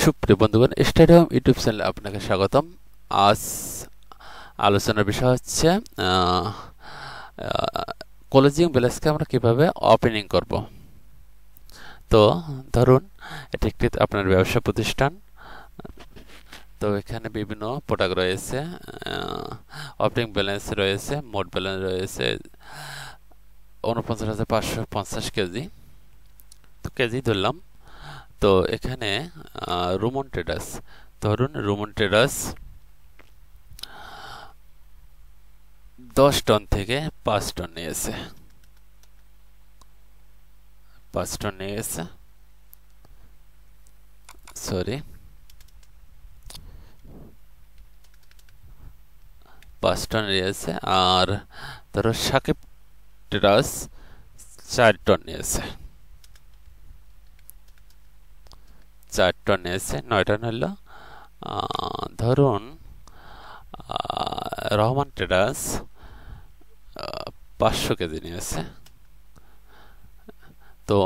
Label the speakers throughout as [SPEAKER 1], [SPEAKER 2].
[SPEAKER 1] সুপ্রিয় বন্ধুগণ, stadium YouTube চ্যানেলে আপনাকে স্বাগতম। আজ আলোচনার বিষয় হচ্ছে ক্লোজিং ব্যালেন্সকে আমরা কিভাবে ওপেনিং করব। তো ধরুন এটি একটি আপনার ব্যবসা প্রতিষ্ঠান। তো এখানে বিভিন্ন প্রোডাক্ট রয়েছে, ওপেনিং ব্যালেন্স রয়েছে, মোট ব্যালেন্স রয়েছে ৪৯,৫৫০ কেজি। তো কেজি ধরলাম। তো এখানে রুমন ট্রেডার্স, ধরুন রুমন ট্রেডার্স 10 টন থেকে 5 টন নিয়েছে, 5 টন নিয়েছে, সরি 5 টন নিয়েছে। আর ধরো সাকিব ট্রেডার্স 4 টন নিয়েছে, 4 টন নিয়েছে, 9 টন হলো। ধরুন রহমান ট্রেডার্স 500 কেজি নিয়েছে। তো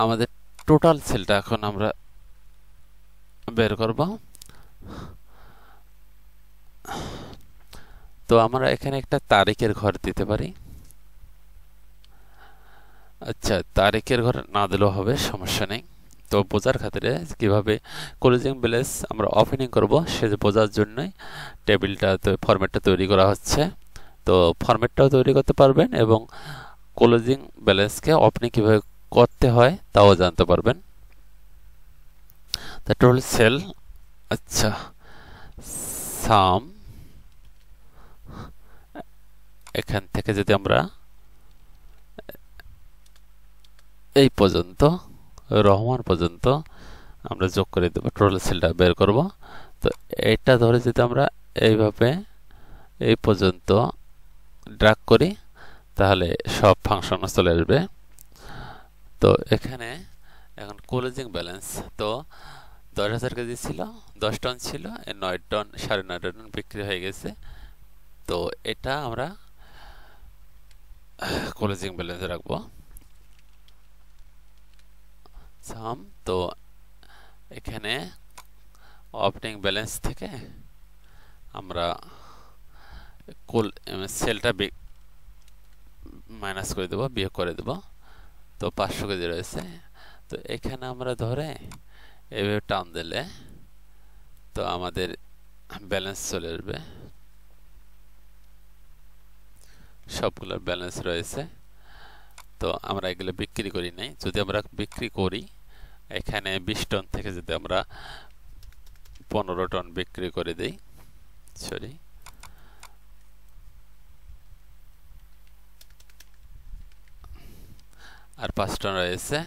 [SPEAKER 1] আমাদের টোটাল সেলটা এখন আমরা বের করব। তো আমরা এখানে একটা তারিখের ঘর দিতে পারি। আচ্ছা, তারিখের ঘর না দিলেও হবে, সমস্যা নেই। তো বোঝার খাতিরে কিভাবে ক্লোজিং ব্যালেন্স আমরা ওপেনিং করব সে বোঝার জন্যই টেবিলটা ফরম্যাটটা তৈরি করা হচ্ছে। তো ফরম্যাটটাও তৈরি করতে পারবেন এবং ক্লোজিং ব্যালেন্সকে ওপেনিং কিভাবে করতে হয় তাও জানতে পারবেন। তা টোটাল সেল, আচ্ছা সাম, এখান থেকে যদি আমরা এই পর্যন্ত রহমান পর্যন্ত আমরা যোগ করে দেব, টোটাল সেলটা বের করব। তো এটা ধরে যদি আমরা এইভাবে এই পর্যন্ত ড্র্যাগ করি তাহলে সব ফাংশন চলে আসবে। তো এখানে এখন ক্লোজিং ব্যালেন্স, তো 10,000 কেজি ছিল, 10 টন ছিল, 9 টন 9.5 টন বিক্রি হয়ে গেছে। তো এটা আমরা ক্লোজিং ব্যালেন্স রাখবো সাম। তো এখানে ওপেনিং ব্যালেন্স থেকে আমরা সেলটা মাইনাস করে দেবো, বিয়োগ করে দেব। তো 500 কেজি রয়েছে। তো এখানে আমরা ধরে এভাবে টান দিলে তো আমাদের ব্যালেন্স চলে আসবে, সবগুলোর ব্যালেন্স রয়েছে। তো আমরা এগুলো বিক্রি করি নাই। যদি আমরা বিক্রি করি, এখানে 20 টন থেকে যদি আমরা 15 টন বিক্রি করে দিই, সরি আর 5 টন রয়েছে,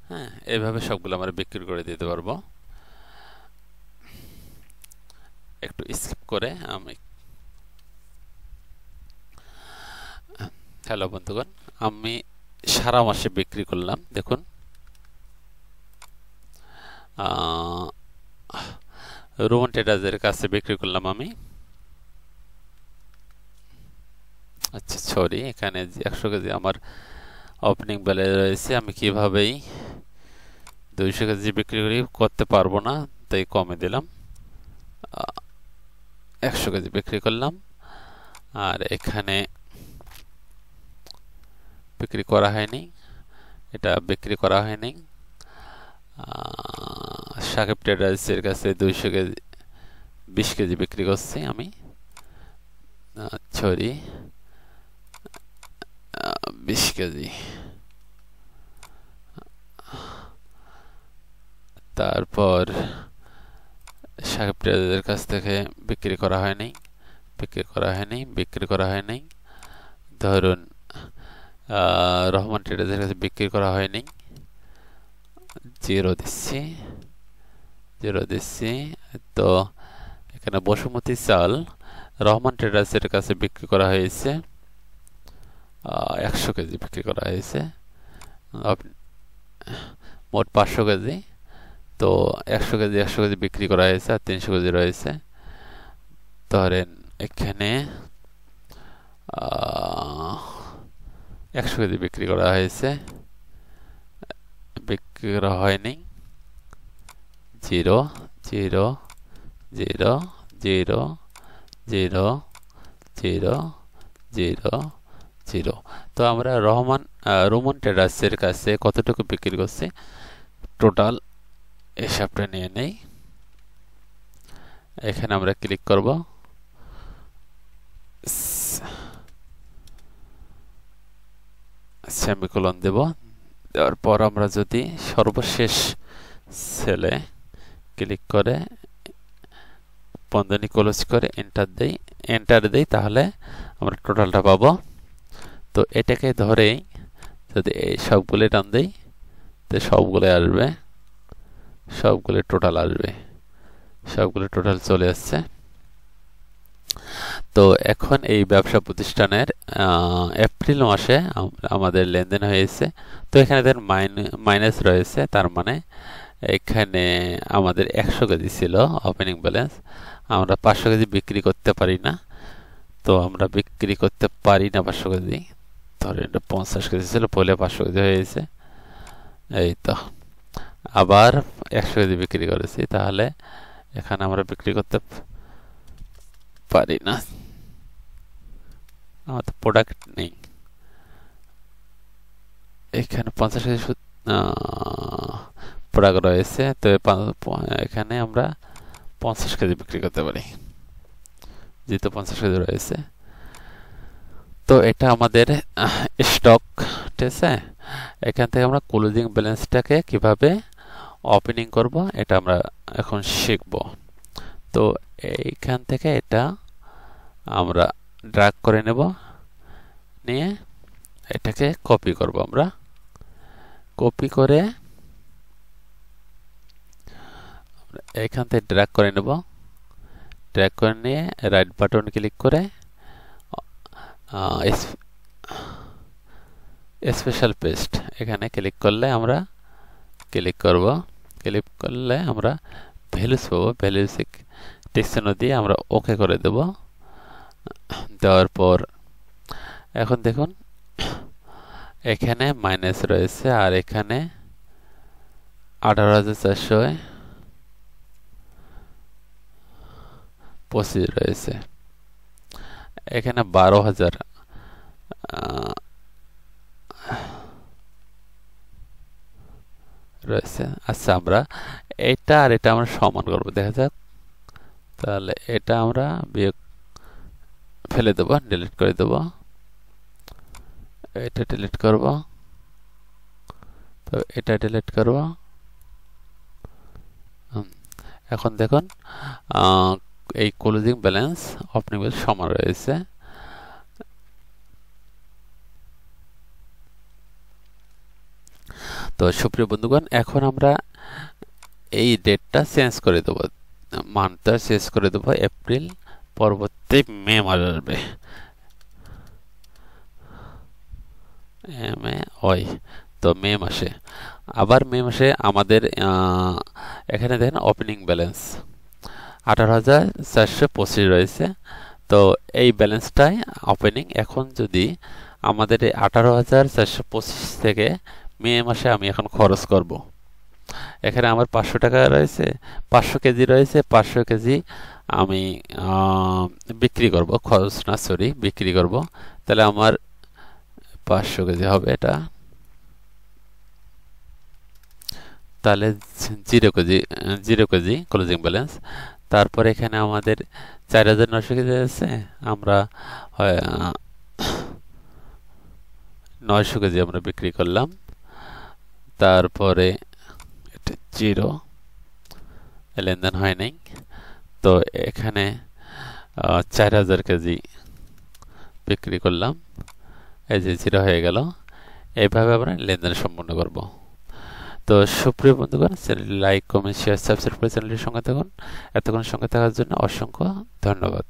[SPEAKER 1] হ্যাঁ এইভাবে সবগুলো আমরা বিক্রি করে দিতে পারবো। একটু স্কিপ করে আমি, হ্যালো বন্ধুগণ, আমি সারা মাসে বিক্রি করলাম। দেখুন রোমান ট্রেডার্সের কাছে বিক্রি করলাম আমি, আচ্ছা সরি এখানে 100 কেজি আমার ওপেনিং ব্যালেন্স রয়েছে। আমি কিভাবেই 200 কেজি বিক্রি করতে পারবো না, তাই কমে দিলাম, 100 কেজি বিক্রি করলাম। আর এখানে বিক্রি করা হয়নি, এটা বিক্রি করা হয়নি। সাকিব ট্রেডার্সের কাছে 200 কেজি 20 কেজি বিক্রি করছি আমি, সরি 20 কেজি। তারপর সাকিব ট্রেডার্সের কাছ থেকে বিক্রি করা হয়নি, বিক্রি করা হয়নি, বিক্রি করা হয়নি। ধরুন রহমান ট্রেডার্সের কাছে বিক্রি করা হয়নি, 0 দিচ্ছি, 0 দিচ্ছি। তো এখানে বসুমতী চাল রহমান ট্রেডার্সের কাছে বিক্রি করা হয়েছে, 100 কেজি বিক্রি করা হয়েছে, মোট 500 কেজি। তো 100 কেজি 100 কেজি বিক্রি করা হয়েছে আর 300 কেজি রয়েছে। ধরেন এখানে 100 কেজি বিক্রি করা হয়েছে, বিক্রি করা হয়নি, 0 0 0 0 0 0 0 0। তো আমরা রোমান ট্রেডার্সের কাছে কতটুকু বিক্রি করছি টোটাল হিসাবটা নিয়ে নেই। এখানে আমরা ক্লিক করব, সেমিকোলন দেব। দেওয়ার পর আমরা যদি সর্বশেষ সেলে ক্লিক করে বন্ধনী ক্লোজ করে এন্টার দেই তাহলে আমরা টোটালটা পাবো। তো এটাকে ধরেই যদি এই সবগুলো টান দেই তো সবগুলো আসবে, সবগুলো টোটাল আসবে, সবগুলো টোটাল চলে আসছে। তো এখন এই ব্যবসা প্রতিষ্ঠানের এপ্রিল মাসে আমাদের লেনদেন হয়েছে। তো এখানে দেখেন মাইনাস রয়েছে, তার মানে এখানে আমাদের 100 কেজি ছিল ওপেনিং ব্যালেন্স, আমরা 500 কেজি বিক্রি করতে পারি না। তো আমরা বিক্রি করতে পারি না 500 কেজি, ধরেন এটা 50 কেজি ছিল, পরে 500 কেজি হয়েছে। এই তো আবার 100 কেজি বিক্রি করেছি, তাহলে এখানে আমরা বিক্রি করতে পারি না, আমার তো প্রোডাক্ট নেই। এখানে 50 কেজি প্রোডাক্ট রয়েছে, তো এখানে আমরা 50 কেজি বিক্রি করতে পারি, যেহেতু 50 কেজি রয়েছে। তো এটা আমাদের স্টক, ঠিক আছে। এখান থেকে আমরা ক্লোজিং ব্যালেন্সটাকে কিভাবে ওপেনিং করব এটা আমরা এখন শিখব। তো এইখান থেকে এটা আমরা ড্র্যাগ করে নেব, নিয়ে এটাকে কপি করব। আমরা কপি করে এইখান থেকে ড্র্যাগ করে নেব, ড্র্যাগ করে নিয়ে রাইট বাটন ক্লিক করে স্পেশাল পেস্ট এখানে ক্লিক করলে আমরা ক্লিক করব, ক্লিক করলে আমরা ভ্যালুস পাবো, ভ্যালুস টেক্সট দিয়ে আমরা ওকে করে দেব। দেওয়ার পর এখন দেখুন এখানে মাইনাস রয়েছে, আর এখানে 18,425 রয়েছে, এখানে 12,000 রয়েছে। আচ্ছা, আমরা এটা আর এটা আমরা সমান করবো, দেখা যাক। তাহলে এটা আমরা বিয়োগ ফেলে দেবো, ডিলিট করে দেবো, এটা ডিলিট করব, তো এটা ডিলিট করব। এখন দেখুন এই ক্লোজিং ব্যালেন্স ওপেনিং ব্যালেন্স সমান রয়েছে। তো সুপ্রিয় বন্ধুগণ, এখন আমরা এই ডেটটা চেঞ্জ করে দেবো, মান্থটা চেঞ্জ করে দেবো এপ্রিল, পরবর্তী মে মাস আসবে, তো মে মাসে আবার মে মাসে আমাদের এখানে দেখেন ওপেনিং ব্যালেন্স 18,425 রয়েছে। তো এই ব্যালেন্সটাই ওপেনিং। এখন যদি আমাদের এই 18,425 থেকে মে মাসে আমি এখন খরচ করব, এখানে আমার 500 টাকা রয়েছে, 500 কেজি রয়েছে, 500 কেজি আমি বিক্রি করব, খরচ না সরি বিক্রি করব। তাহলে আমার 500 কেজি হবে এটা, তাহলে 0 কেজি ক্লোজিং ব্যালেন্স। তারপর এখানে আমাদের 4,900 কেজি আছে, আমরা 900 কেজি আমরা বিক্রি করলাম। তারপরে এটা 0, লেনদেন হয় নাই। তো এখানে 4,000 কেজি বিক্রি করলাম, এই যে 0 হয়ে গেল। এইভাবে আমরা লেনদেন সম্পন্ন করব। তো সুপ্রিয় বন্ধুগণ, চ্যানেলটি লাইক, কমেন্ট, শেয়ার, সাবস্ক্রাইব করে চ্যানেলটির সঙ্গে থাকুন। এতক্ষণ সঙ্গে থাকার জন্য অসংখ্য ধন্যবাদ।